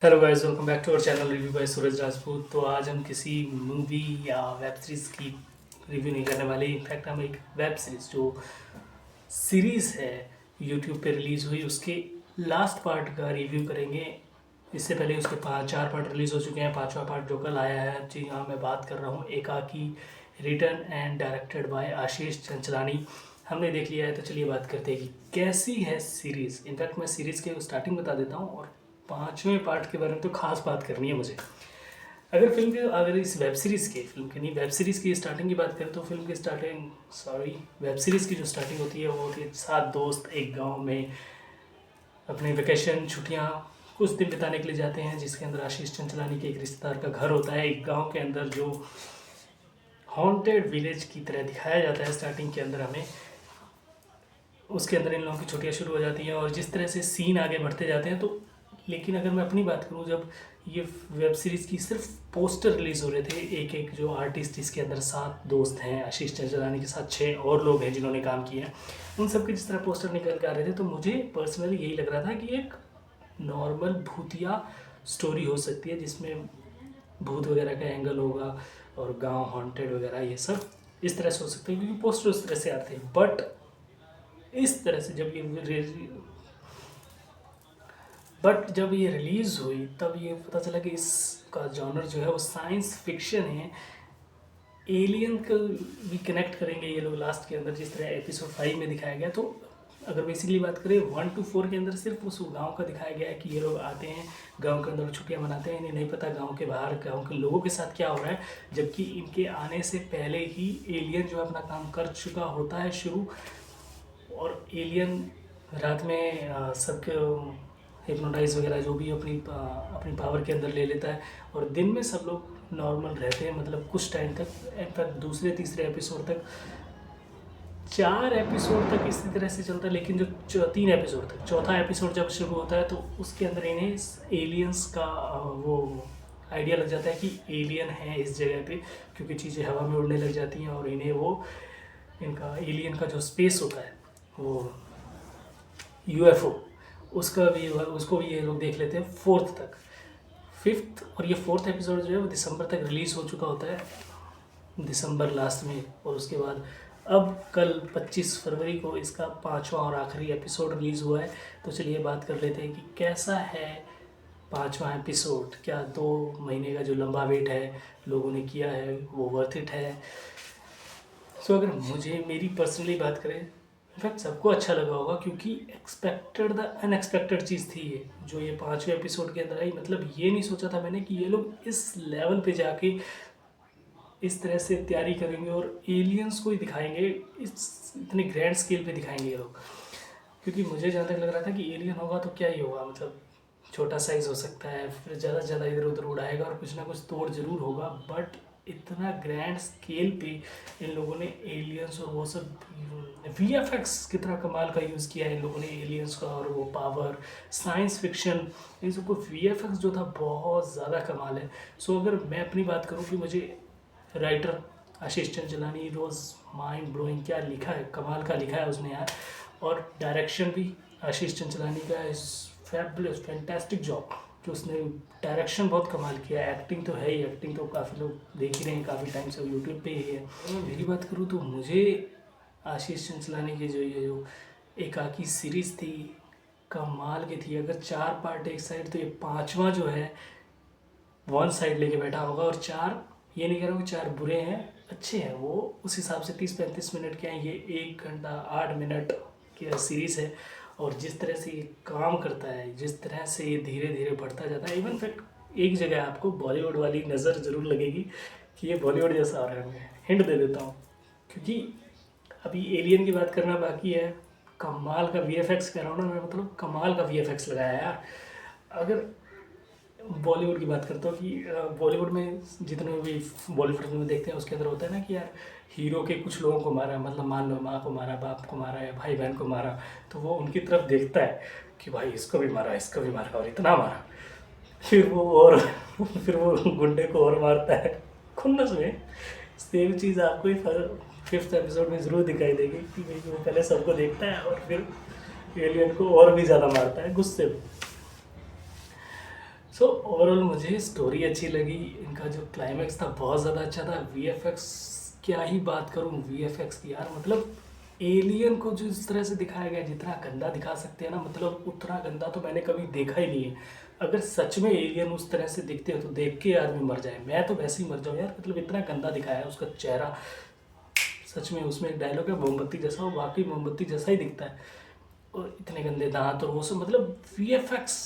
Hello guys, welcome back to our channel review by Suraj Rajput. तो आज हम किसी मूवी या वेब सीरीज़ की रिव्यू नहीं करने वाले। इनफैक्ट हम एक वेब सीरीज़ जो सीरीज़ है यूट्यूब पे रिलीज़ हुई उसके लास्ट पार्ट का रिव्यू करेंगे। इससे पहले उसके चार पार्ट रिलीज़ हो चुके हैं। पांचवा पार्ट जो कल आया है, जी हाँ, मैं बात कर रहा हूँ एकाकी, रिटन एंड डायरेक्टेड बाय आशीष चंचलानी। हमने देख लिया है, तो चलिए बात करते हैं कि कैसी है सीरीज़। इनफैक्ट मैं सीरीज़ के स्टार्टिंग बता देता हूँ और पाँचवें पार्ट के बारे में तो खास बात करनी है मुझे। अगर इस वेब सीरीज़ की फिल्म की नहीं, वेब सीरीज़ की स्टार्टिंग की बात करें तो फिल्म की स्टार्टिंग वेब सीरीज़ की जो स्टार्टिंग होती है वो होती है 7 दोस्त एक गांव में अपने वेकेशन छुट्टियां कुछ दिन बिताने के लिए जाते हैं, जिसके अंदर आशीष चंचलानी के एक रिश्तेदार का घर होता है एक गांव के अंदर, जो हॉन्टेड विलेज की तरह दिखाया जाता है स्टार्टिंग के अंदर हमें। उसके अंदर इन लोगों की छुट्टियाँ शुरू हो जाती हैं और जिस तरह से सीन आगे बढ़ते जाते हैं तो, लेकिन अगर मैं अपनी बात करूँ, जब ये वेब सीरीज़ की सिर्फ पोस्टर रिलीज़ हो रहे थे, एक एक जो आर्टिस्ट इसके अंदर 7 दोस्त हैं, आशीष चंचलानी के साथ 6 और लोग हैं जिन्होंने काम किया है, उन सब के जिस तरह पोस्टर निकल के आ रहे थे, तो मुझे पर्सनली यही लग रहा था कि एक नॉर्मल भूतिया स्टोरी हो सकती है जिसमें भूत वगैरह का एंगल होगा और गांव हॉन्टेड वगैरह ये सब इस तरह से हो सकता है, क्योंकि पोस्टर उस तरह से आते हैं। बट इस तरह से जब ये रिलीज़ हुई तब ये पता चला कि इसका जॉनर जो है वो साइंस फिक्शन है। एलियन को भी कनेक्ट करेंगे ये लोग लास्ट के अंदर, जिस तरह एपिसोड 5 में दिखाया गया। तो अगर बेसिकली बात करें 1 to 4 के अंदर सिर्फ उस गांव का दिखाया गया है कि ये लोग आते हैं गांव के अंदर छुट्टियां मनाते हैं, इन्हें नहीं पता गांव के बाहर गांव के लोगों के साथ क्या हो रहा है, जबकि इनके आने से पहले ही एलियन जो है अपना काम कर चुका होता है शुरू। और एलियन रात में सबके हिप्नोटाइज वगैरह जो भी अपनी पावर के अंदर ले लेता है, और दिन में सब लोग नॉर्मल रहते हैं, मतलब कुछ टाइम तक। इनफैक्ट दूसरे तीसरे एपिसोड तक, 4 एपिसोड तक इसी तरह से चलता है, लेकिन जो 3 एपिसोड तक, चौथा एपिसोड जब शुरू होता है तो उसके अंदर इन्हें एलियंस का वो आइडिया लग जाता है कि एलियन है इस जगह पे, क्योंकि चीज़ें हवा में उड़ने लग जाती हैं और इन्हें वो इनका एलियन का जो स्पेस होता है वो यूएफओ, उसको भी ये लोग देख लेते हैं फोर्थ तक, फिफ्थ। और ये फोर्थ एपिसोड जो है वो दिसंबर तक रिलीज़ हो चुका होता है, दिसंबर लास्ट में। और उसके बाद अब कल 25 फरवरी को इसका 5वां और आखिरी एपिसोड रिलीज़ हुआ है। तो चलिए बात कर लेते हैं कि कैसा है 5वां एपिसोड। क्या 2 महीने का जो लंबा वेट है लोगों ने किया है वो वर्थ इट है। सो अगर मुझे मेरी पर्सनली बात करें, इनफैक्ट सबको अच्छा लगा होगा, क्योंकि एक्सपेक्टेड द अनएक्सपेक्टेड चीज़ थी ये जो ये 5वें एपिसोड के अंदर आई। मतलब ये नहीं सोचा था मैंने कि ये लोग इस लेवल पे जाके इस तरह से तैयारी करेंगे और एलियंस को ही दिखाएंगे, इस इतने ग्रैंड स्केल पे दिखाएंगे ये लोग। क्योंकि मुझे जहाँ तक लग रहा था कि एलियन होगा तो क्या ही होगा, मतलब छोटा साइज़ हो सकता है, फिर ज़्यादा से ज़्यादा इधर उधर उड़ाएगा और कुछ ना कुछ तोड़ ज़रूर होगा। बट इतना ग्रैंड स्केल पे इन लोगों ने एलियंस और वो सब वीएफएक्स कितना कमाल का यूज़ किया है इन लोगों ने एलियंस का, और वो पावर, साइंस फिक्शन, इन सबको वीएफएक्स जो था बहुत ज़्यादा कमाल है। सो अगर मैं अपनी बात करूँ कि मुझे राइटर आशीष चंचलानी रोज़ माइंड ब्लोइंग, क्या लिखा है, कमाल का लिखा है उसने यार। और डायरेक्शन भी आशीष चंचलानी का इज़ फैबुलस, फैंटास्टिक जॉब जो उसने, डायरेक्शन बहुत कमाल किया। एक्टिंग तो है ही, एक्टिंग तो काफ़ी लोग देख ही रहे हैं काफ़ी टाइम से, यूट्यूब पे ही है। मेरी बात करूँ तो मुझे आशीष चंचलानी की जो एकाकी सीरीज़ थी कमाल की थी। अगर 4 पार्ट एक साइड, तो ये 5वां जो है वन साइड लेके बैठा होगा। और 4, ये नहीं कह रहा हूँ कि 4 बुरे हैं, अच्छे हैं वो उस हिसाब से। 30-35 मिनट के हैं, ये 1 घंटा 8 मिनट की सीरीज़ है। और जिस तरह से ये काम करता है, जिस तरह से ये धीरे धीरे बढ़ता जाता है, इवन फैक्ट एक जगह आपको बॉलीवुड वाली नज़र ज़रूर लगेगी कि ये बॉलीवुड जैसा आ रहा है। हिंट दे देता हूँ, क्योंकि अभी एलियन की बात करना बाकी है। कमाल का वीएफएक्स कह रहा हूँ ना मैं, मतलब कमाल का वीएफएक्स लगाया है यार। अगर बॉलीवुड की बात करता हूँ कि बॉलीवुड में जितने भी बॉलीवुड फिल्म देखते हैं उसके अंदर होता है ना कि यार हीरो के कुछ लोगों को मारा, मतलब मान लो माँ को मारा, बाप को मारा या भाई बहन को मारा, तो वो उनकी तरफ देखता है कि भाई इसको भी मारा, इसको भी मारा और इतना मारा। फिर वो और फिर वो गुंडे को और मारता है खुन्नस में। सेम चीज़ आपको ही 5th एपिसोड में ज़रूर दिखाई देगी कि भाई वो पहले सबको देखता है और फिर एलियन को और भी ज़्यादा मारता है गुस्से में। सो ओवरऑल मुझे स्टोरी अच्छी लगी, इनका जो क्लाइमैक्स था बहुत ज़्यादा अच्छा था। वीएफएक्स क्या ही बात करूं वीएफएक्स की यार, मतलब एलियन को जो इस तरह से दिखाया गया, जितना गंदा दिखा सकते हैं ना, मतलब उतना गंदा तो मैंने कभी देखा ही नहीं है। अगर सच में एलियन उस तरह से दिखते हो तो देख के आदमी मर जाए, मैं तो वैसे ही मर जाऊँ यार, मतलब इतना गंदा दिखाया है उसका चेहरा। सच में उसमें एक डायलॉग है मोमबत्ती जैसा, वो वाकई मोमबत्ती जैसा ही दिखता है। और इतने गंदे दांत और वो सब, मतलब वीएफएक्स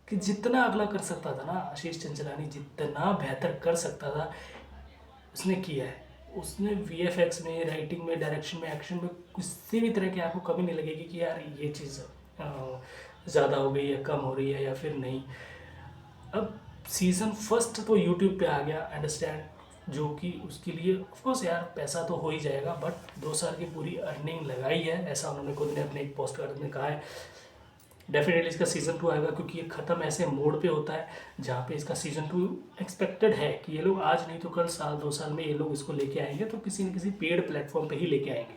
कि जितना अगला कर सकता था ना, आशीष चंचलानी जितना बेहतर कर सकता था उसने किया है। उसने वीएफएक्स में, राइटिंग में, डायरेक्शन में, एक्शन में किसी भी तरह की आपको कमी नहीं लगेगी कि यार ये चीज़ ज़्यादा हो गई है, कम हो रही है या फिर नहीं। अब सीज़न फर्स्ट तो यूट्यूब पे आ गया, अंडरस्टैंड, जो कि उसके लिए ऑफकोर्स यार पैसा तो हो ही जाएगा, बट 2 साल की पूरी अर्निंग लगाई है, ऐसा उन्होंने खुद ने अपने एक पोस्ट कार्ड में कहा है। डेफिनेटली इसका सीज़न 2 आएगा, क्योंकि ये ख़त्म ऐसे मोड पे होता है जहाँ पे इसका सीज़न 2 एक्सपेक्टेड है कि ये लोग आज नहीं तो कल, साल 2 साल में ये लोग इसको लेके आएंगे, तो किसी न किसी पेड प्लेटफॉर्म पे ही लेके आएंगे।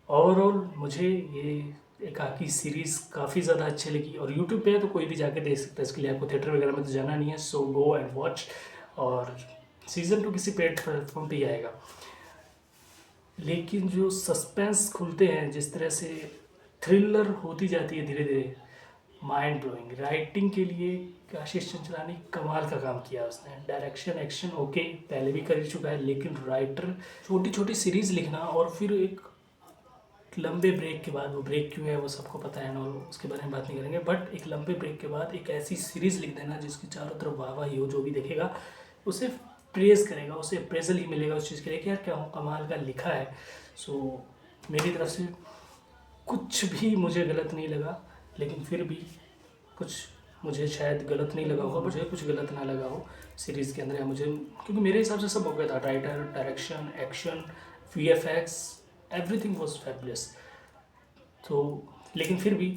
ओवरऑल मुझे ये एकाकी सीरीज़ काफ़ी ज़्यादा अच्छी लगी, और यूट्यूब पे है तो कोई भी जाके देख सकता है, इसके लिए आपको थिएटर वगैरह में तो जाना नहीं है। सो गो एंड वॉच। और सीज़न 2 किसी पेड प्लेटफॉर्म पे ही आएगा। लेकिन जो सस्पेंस खुलते हैं, जिस तरह से थ्रिलर होती जाती है धीरे धीरे, माइंड ब्लोइंग। राइटिंग के लिए आशीष चंचलानी कमाल का काम किया उसने। डायरेक्शन, एक्शन ओके पहले भी कर ही चुका है, लेकिन राइटर, छोटी छोटी सीरीज़ लिखना और फिर एक लंबे ब्रेक के बाद, वो ब्रेक क्यों है वो सबको पता है ना, उसके बारे में बात नहीं करेंगे, बट एक लंबे ब्रेक के बाद एक ऐसी सीरीज़ लिख देना जिसकी चारों तरफ वाह वाह ही हो, जो भी देखेगा उसे प्रेज़ करेगा, उसे अप्रेजल ही मिलेगा उस चीज़ के लिए कि यार क्या कमाल का लिखा है। सो मेरी तरफ से कुछ भी मुझे गलत नहीं लगा, लेकिन फिर भी कुछ मुझे शायद गलत नहीं लगा होगा, मुझे कुछ गलत ना लगा हो सीरीज़ के अंदर, या मुझे, क्योंकि मेरे हिसाब से सब हो गया था। Writer, direction, action, VFX, everything was fabulous. तो लेकिन फिर भी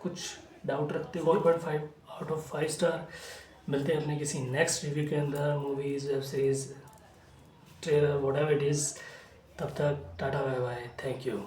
कुछ डाउट रखते हुए 4.5 आउट ऑफ 5 स्टार। मिलते हैं अपने किसी नेक्स्ट रिव्यू के अंदर, movies, web series, trailer, whatever it is. तब तक tata bye bye, thank you.